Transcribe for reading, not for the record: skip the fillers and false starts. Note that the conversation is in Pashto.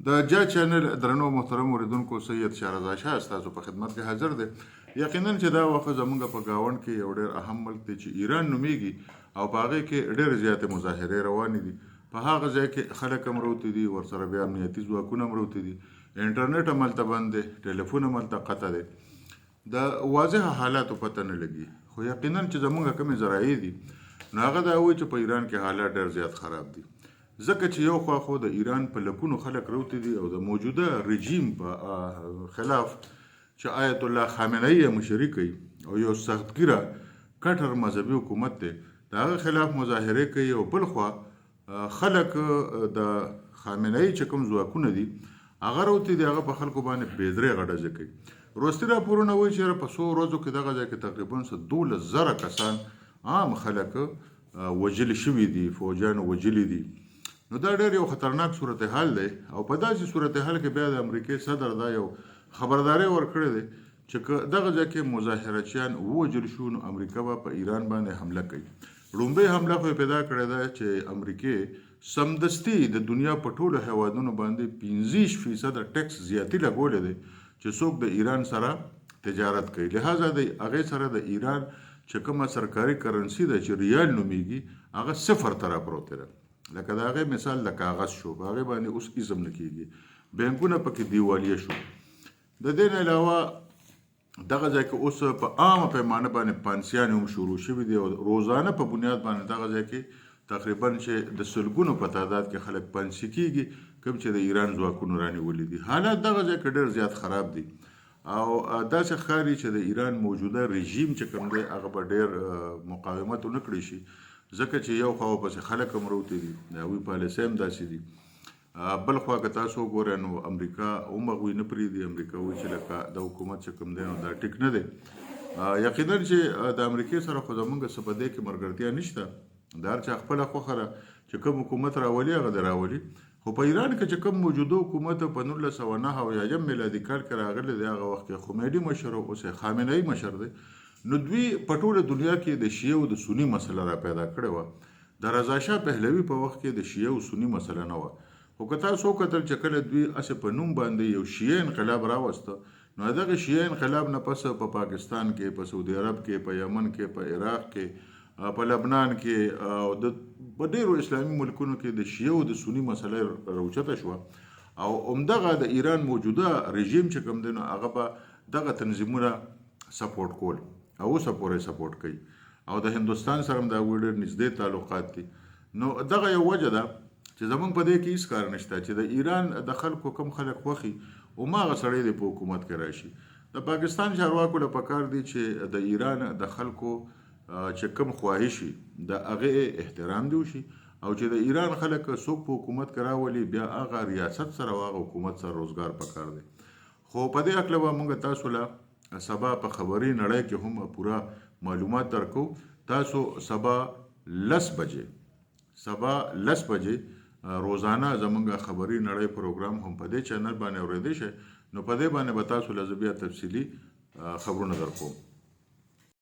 د جا چینل درنو محترم اوریدونکو سید شهرزاد شاه ستاسو په خدمت کې حاضر دی. یقینا چې دا وخت زمونږ په گاونډ کې یو ډېر اهم ملک دی چې ایران نومیږي او په هغې کې ډېرې زیاتې مظاهرې روانې دي. په هغه ځای کې خلک هم روتې دي، ورسره بیا امنیتي ځواکونه هم روتې دي، انټرنیټ هم هلته بند دی، ټلیفون هم هلته قطع دی. د واضحه حالاتو پته نه لګي، خو یقینا چې زمونږ کومې ذرایع دي نو هغه دا وایي چې په ایران کې حالات ډېر زیات خراب دي، ځکه چې یو خوا خو د ایران په لکونو خلک روتې دي او د موجوده رژیم په خلاف چې آیت الله خامنه‌ای یې مشري کوي او یو سختګیره کټر مذهبي حکومت دی، د هغه خلاف مظاهرې کوي. او بل خوا خلک د خامنه‌ای چې کوم ځواکونه دي هغه روتې دي، هغه په خلکو باندې بېدرېغه ډزې کوي. وروستي راپورونه وایي چې په څو ورځو کې دغه ځای کې تقریبا 12,000 کسان عام خلک وژل شوي دي، فوجیانو وژلي دي. نو دا ډېر یو خطرناک صورتحال دی او په داسې صورتحال کې بیا د امریکې صدر دا یو خبرداری ورکړی دی چې که دغه ځای کې مظاهرچیان ووژل شو نو امریکا به په ایران باندې حمله کوي. لومړۍ حمله خو یې پیدا کړې ده چې امریکې سمدستي د دنیا په ټولو هیوادونو باندې 25% ټیکس زیاتي لګولی دی چې څوک د ایران سره تجارت کوي. لہذا د هغې سره د ایران چې کومه سرکاري کرنسي ده چې ریال نومیږي هغه صفر ته راپروتې ده. لکه د هغې مثال د کاغذ شو، په هغې باندې اوس ایزم نه کېږي، بینکونه پکې دیوالیه شو. د دې نه علاوه دغه ځای کې اوس په عامه پیمانه باندې پانسیانې هم شروع شوي دي او روزانه په بنیاد باندې دغه ځای کې تقریبا چې د سلګونو په تعداد کې خلک پانسي کېږي کوم چې د ایران ځواکونو رانیولي دي. حالات دغه ځای کې ډېر زیات خراب دي او داسې ښکاري چې د ایران موجوده رژیم چې کوم دی هغه به ډېر مقاومت ونه کړی شي، ځکه چې یو خوا پسې خلک هم روتې دي، د هغوی پالیسۍ هم داسې دي. بل خوا که تاسو وګورئ نو امریکا هم هغوی نه پرېږدي. امریکا وایي چې لکه د حکومت چې کوم دی نو دا ټیک نه دی. یقینا چې د امریکې سره خو زمونږ څه په دې کې ملګرتیا نشته، د هر چا خپله خوښه ده چې کوم حکومت راولي هغه دې راولي. خو په ایران کې چې کوم موجوده حکومت په 1979 میلادي کال کې راغلی دی هغه وخت کې خمیني مشر او اوس یې خامنه‌ای مشر دی، نو دوی په ټوله دنیا کې د شیعه او د سني مسله را پیدا کړې وه. د رضا شاه پهلوي په وخت کې د شیعه او سني مسله نه وه، خو که تاسو وکتل چې کله دوی هسې په نوم باندې یو شیعه انقلاب راوسته نو دغه شیعه انقلاب نه پس په پاکستان کې، په سعودي عرب کې، په یمن کې، په عراق کې، په لبنان کې او په ډېرو اسلامي ملکونو کې د شیعه او د سني مسله راوچته شوه. او همدغه د ایران موجوده رژیم چې کوم دی نو هغه به دغه تنظیمونه سپورټ کول او اوسه پورې سپورټ کوي او د هندوستان سره هم د هغوی ډېر نږدې تعلقات دي. نو دغه یو وجه ده چې زمونږ په دې کې هېڅ کار نشته چې د ایران د خلکو کم خلک خوښي هماغه سړی دی په حکومت کې راشي. د پاکستان چارواکو له پکار دي چې د ایران د خلکو چې کم خواهشي د هغې احترام دی وشي او چې د ایران خلک څوک په حکومت کې راولي بیا هغه ریاست سره او هغه حکومت سره روزګار پکار دی. خو په دې هکله به موږ تاسو له سبا په خبري نړۍ کې هم پوره معلومات درکو. تاسو سبا 10 بجې روزانه زمونږ خبري نړۍ پروګرام هم په دې چینل باندې اورېدی شئ، نو په دې باندې به تاسو له زه بیا تفصیلي خبرونه درکوم.